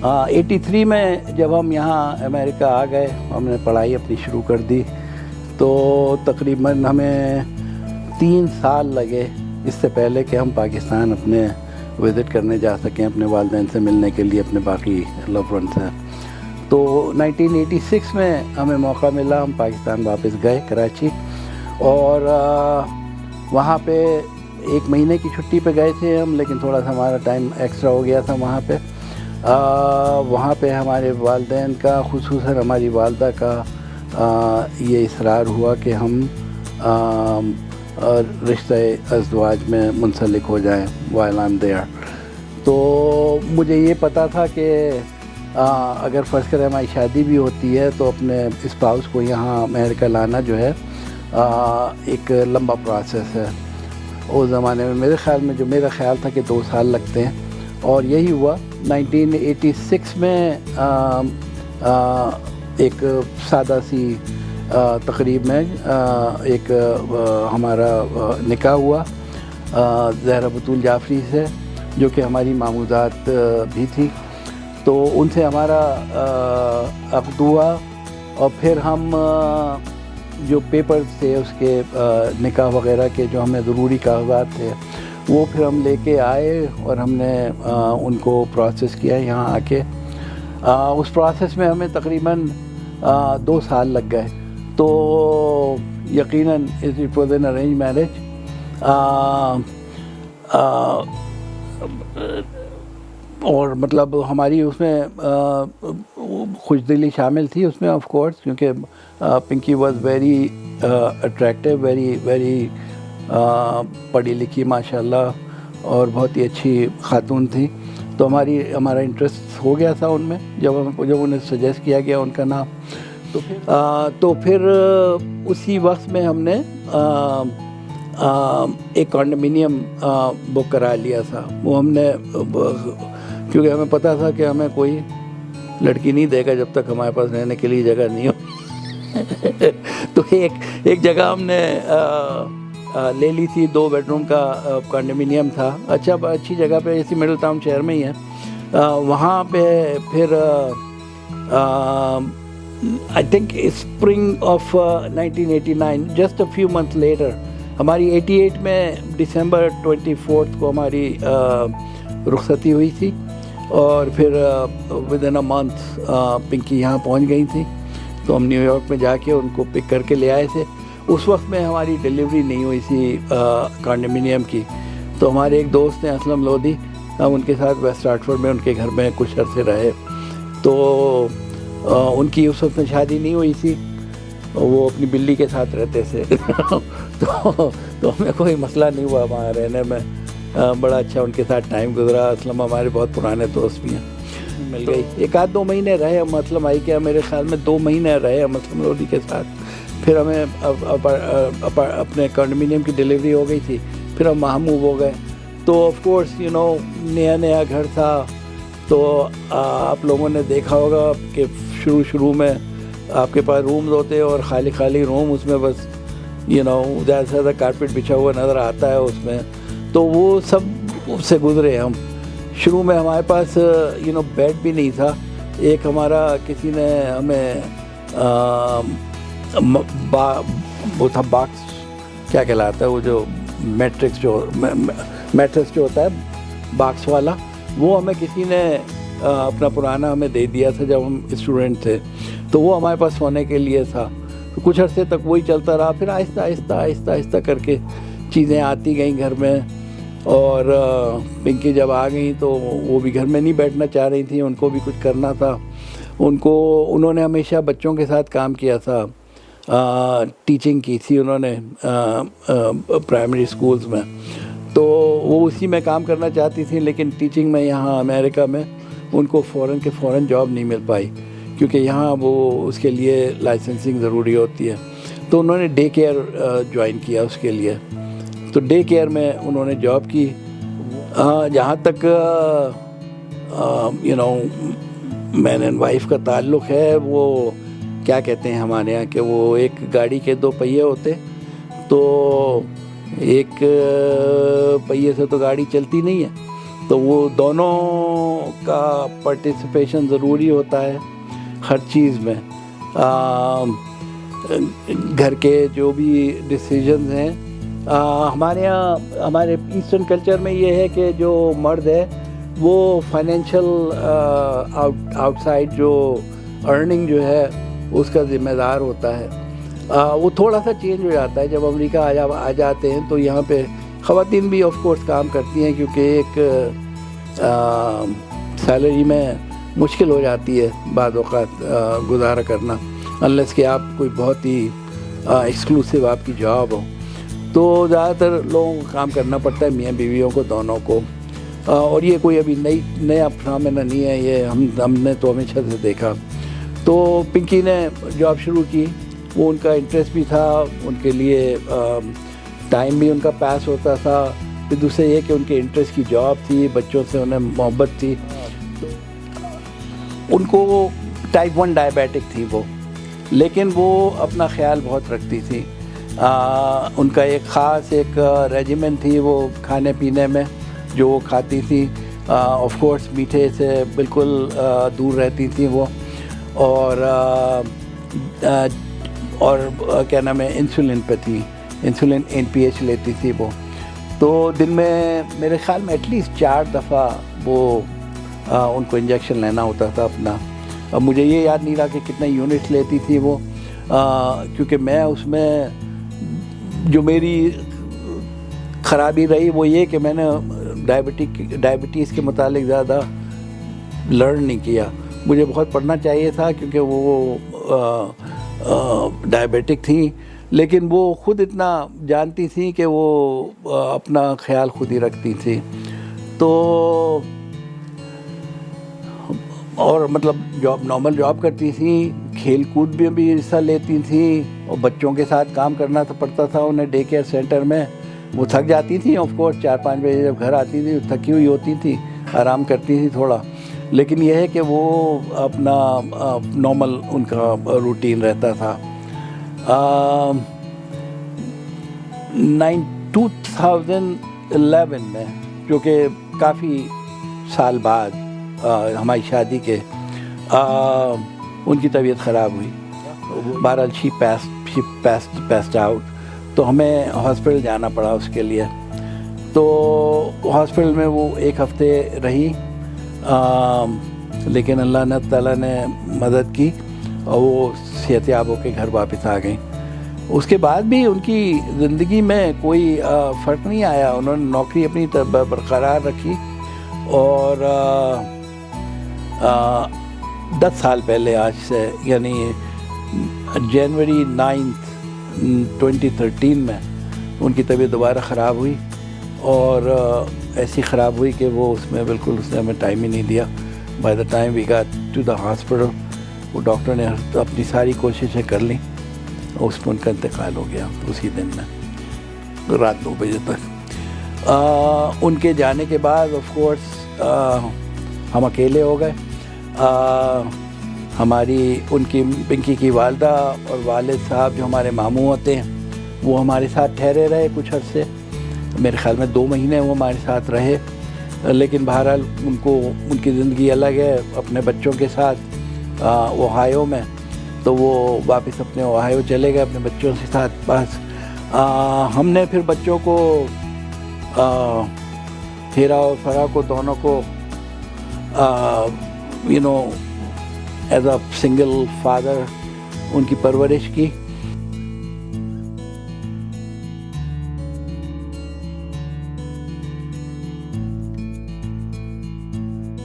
83 میں جب ہم یہاں امریکہ آ گئے، ہم نے پڑھائی اپنی شروع کر دی، تو تقریباً ہمیں 3 سال لگے اس سے پہلے کہ ہم پاکستان اپنے وزٹ کرنے جا سکیں، اپنے والدین سے ملنے کے لیے، اپنے باقی لو ون سے۔ تو 1986 میں ہمیں موقع ملا، ہم پاکستان واپس گئے کراچی، اور وہاں پہ 1 مہینے کی چھٹی پہ گئے تھے ہم، لیکن تھوڑا سا ہمارا ٹائم ایکسٹرا ہو گیا تھا وہاں پہ۔ وہاں پہ ہمارے والدین کا، خصوصاً ہماری والدہ کا یہ اصرار ہوا کہ ہم رشتہ ازدواج میں منسلک ہو جائیں while I'm there۔ تو مجھے یہ پتہ تھا کہ اگر فرض کریں ہماری شادی بھی ہوتی ہے تو اپنے اسپاؤس کو یہاں امریکہ لانا جو ہے ایک لمبا پروسیس ہے۔ اس زمانے میں میرے خیال میں، جو میرا خیال تھا کہ 2 سال لگتے ہیں، اور یہی ہوا۔ 1986 میں ایک سادہ سی تقریب میں ایک ہمارا نکاح ہوا زہرا بطول جعفری سے، جو کہ ہماری ماموزات بھی تھی، تو ان سے ہمارا عقد ہوا، اور پھر ہم جو پیپرز تھے اس کے نکاح وغیرہ کے، جو ہمیں ضروری کاغذات تھے، وہ پھر ہم لے کے آئے، اور ہم نے ان کو پروسیس کیا یہاں آ کے۔ اس پروسیس میں ہمیں تقریباً 2 سال لگ گئے۔ تو یقیناً it was an arrange marriage, اور مطلب ہماری اس میں خوش دلی شامل تھی اس میں، آف کورس، کیونکہ Pinky was very attractive, very پڑھی لکھی ماشاء اللہ، اور بہت ہی اچھی خاتون تھی۔ تو ہمارا انٹرسٹ ہو گیا تھا ان میں، جب انہیں سجیسٹ کیا گیا ان کا نام، تو پھر اسی وقت میں ہم نے ایک کنڈومینیم بک کرا لیا تھا۔ وہ ہم نے، کیونکہ ہمیں پتہ تھا کہ ہمیں کوئی لڑکی نہیں دے گا جب تک ہمارے پاس رہنے کے لیے جگہ نہیں ہو۔ تو ایک جگہ ہم نے لے لی تھی، 2 بیڈروم کا کنڈومینیم تھا، اچھی جگہ پہ، اسی مڈل ٹاؤن شہر میں ہی ہے۔ وہاں پہ پھر I think spring of 1989, just a few months later، ہماری 88 میں December 24 کو ہماری رخصتی ہوئی تھی، اور پھر within a month پنکی یہاں پہنچ گئی تھی، تو ہم نیو یارک میں جا کے ان کو پک کر کے لے آئے تھے۔ اس وقت میں ہماری ڈیلیوری نہیں ہوئی تھی کنڈومینیم کی، تو ہمارے ایک دوست ہیں اسلم لودھی، ہم ان کے ساتھ ویسٹ آرٹفورڈ میں ان کے گھر میں کچھ عرصے رہے۔ تو ان کی اس وقت میں شادی نہیں ہوئی تھی، وہ اپنی بلی کے ساتھ رہتے تھے، تو ہمیں کوئی مسئلہ نہیں ہوا وہاں رہنے میں، بڑا اچھا ان کے ساتھ ٹائم گزرا۔ اسلم ہمارے بہت پرانے دوست بھی ہیں۔ مل گئی 1-2 مہینے رہے ہم، اسلم آئی کہ میرے خیال میں 2 مہینے رہے ہم اسلم لودھی کے ساتھ، پھر ہمیں اپنے کنڈومینیم کی ڈیلیوری ہو گئی تھی، پھر ہم وہاں موو ہو گئے۔ تو آف کورس نیا گھر تھا، تو آپ لوگوں نے دیکھا ہوگا کہ شروع میں آپ کے پاس رومز ہوتے ہیں، اور خالی روم، اس میں بس زیادہ سے زیادہ کارپیٹ بچھا ہوا نظر آتا ہے اس میں، تو وہ سب سے گزرے ہم۔ شروع میں ہمارے پاس بیڈ بھی نہیں تھا، ایک ہمارا کسی نے ہمیں وہ تھا باکس، کیا کہلاتا ہے وہ جو میٹرس جو ہوتا ہے باکس والا، وہ ہمیں کسی نے اپنا پرانا ہمیں دے دیا تھا جب ہم اسٹوڈنٹ تھے، تو وہ ہمارے پاس سونے کے لیے تھا۔ تو کچھ عرصے تک وہی چلتا رہا، پھر آہستہ کر کے چیزیں آتی گئیں گھر میں، اور پنکی جب آ گئیں تو وہ بھی گھر میں نہیں بیٹھنا چاہ رہی تھیں، ان کو بھی کچھ کرنا تھا۔ انہوں نے ہمیشہ بچوں کے ساتھ کام کیا تھا، ٹیچنگ کی تھی انہوں نے پرائمری اسکولز میں، تو وہ اسی میں کام کرنا چاہتی تھیں، لیکن ٹیچنگ میں یہاں امریکہ میں ان کو فوراً جاب نہیں مل پائی، کیونکہ یہاں وہ اس کے لیے لائسنسنگ ضروری ہوتی ہے۔ تو انہوں نے ڈے کیئر جوائن کیا اس کے لیے، تو ڈے کیئر میں انہوں نے جاب کی۔ جہاں تک مین اینڈ وائف کا تعلق ہے، وہ کیا کہتے ہیں ہمارے یہاں کہ وہ ایک گاڑی کے 2 پہیے ہوتے، تو ایک پہیے سے تو گاڑی چلتی نہیں ہے، تو وہ دونوں کا پارٹیسپیشن ضروری ہوتا ہے ہر چیز میں. گھر کے جو بھی ڈیسیجنز ہیں، ہمارے یہاں ہمارے ایسٹرن کلچر میں یہ ہے کہ جو مرد ہے وہ فائنینشیل آؤٹ سائڈ جو ارننگ جو ہے اس کا ذمہ دار ہوتا ہے. وہ تھوڑا سا چینج ہو جاتا ہے جب امریکہ آ جاتے ہیں، تو یہاں پہ خواتین بھی آف کورس کام کرتی ہیں، کیونکہ ایک سیلری میں مشکل ہو جاتی ہے بعض اوقات گزارا کرنا، انلیس کہ آپ کوئی بہت ہی ایکسکلوسیو آپ کی جاب ہو. تو زیادہ تر لوگوں کو کام کرنا پڑتا ہے، میاں بیویوں کو دونوں کو. اور یہ کوئی ابھی نیا فنامنا نہیں ہے، یہ ہم نے تو ہمیشہ سے دیکھا. تو پنکی نے جاب شروع کی، وہ ان کا انٹرسٹ بھی تھا، ان کے لیے ٹائم بھی ان کا پاس ہوتا تھا. پھر دوسرے یہ کہ ان کے انٹرسٹ کی جاب تھی، بچوں سے انہیں محبت تھی. ان کو ٹائپ 1 ڈائبیٹک تھی وہ، لیکن وہ اپنا خیال بہت رکھتی تھی. ان کا ایک خاص ایک ریجیمنٹ تھی وہ کھانے پینے میں، جو وہ کھاتی تھی. آف کورس میٹھے سے بالکل دور رہتی تھی وہ. اور کیا نام ہے، انسولین پہ تھی، انسولین NPH لیتی تھی وہ. تو دن میں میرے خیال میں ایٹ لیسٹ 4 دفعہ وہ ان کو انجیکشن لینا ہوتا تھا اپنا. اب مجھے یہ یاد نہیں رہا کہ کتنے یونٹس لیتی تھی وہ، کیونکہ میں اس میں جو میری خرابی رہی وہ یہ کہ میں نے ڈائبٹیز کے متعلق زیادہ لرن نہیں کیا. مجھے بہت پڑھنا چاہیے تھا کیونکہ وہ ڈائبیٹک تھیں، لیکن وہ خود اتنا جانتی تھیں کہ وہ اپنا خیال خود ہی رکھتی تھیں. تو اور مطلب نارمل جاب کرتی تھیں، کھیل کود بھی حصہ لیتی تھیں، اور بچوں کے ساتھ کام کرنا پڑتا تھا انہیں ڈے کیئر سینٹر میں. وہ تھک جاتی تھیں آف کورس، 4-5 بجے جب گھر آتی تھی تھکی ہوئی ہوتی تھی، آرام کرتی تھی تھوڑا. لیکن یہ ہے کہ وہ اپنا نارمل ان کا روٹین رہتا تھا. 2011 میں، جو کہ کافی سال بعد ہماری شادی کے، ان کی طبیعت خراب ہوئی. بہرحال شی پیسڈ آؤٹ. تو ہمیں ہاسپٹل جانا پڑا اس کے لیے. تو ہاسپٹل میں وہ 1 ہفتے رہی، لیکن اللہ تعالیٰ نے مدد کی اور وہ صحت یاب ہو کے گھر واپس آ گئیں. اس کے بعد بھی ان کی زندگی میں کوئی فرق نہیں آیا. انہوں نے نوکری اپنی برقرار رکھی، اور 10 سال پہلے آج سے، یعنی جنوری 9 2013 میں ان کی طبیعت دوبارہ خراب ہوئی، اور ایسی خراب ہوئی کہ وہ اس میں بالکل اس نے ہمیں ٹائم ہی نہیں دیا. By the time we got to the hospital, وہ ڈاکٹر نے اپنی ساری کوششیں کر لیں، اس میں ان کا انتقال ہو گیا اسی دن میں رات 9 بجے تک. ان کے جانے کے بعد آف کورس ہم اکیلے ہو گئے. ان کی پنکی کی والدہ اور والد صاحب جو ہمارے ماموں ہوتے ہیں، وہ ہمارے ساتھ ٹھہرے رہے کچھ عرصے. میرے خیال میں 2 مہینے وہ ہمارے ساتھ رہے. لیکن بہرحال ان کی زندگی الگ ہے اپنے بچوں کے ساتھ اوہایو میں. تو وہ واپس اپنے اوہایو چلے گئے اپنے بچوں کے ساتھ. بس ہم نے پھر بچوں کو ہیرا اور فرا کو دونوں کو as a single father in کی پرورش کی.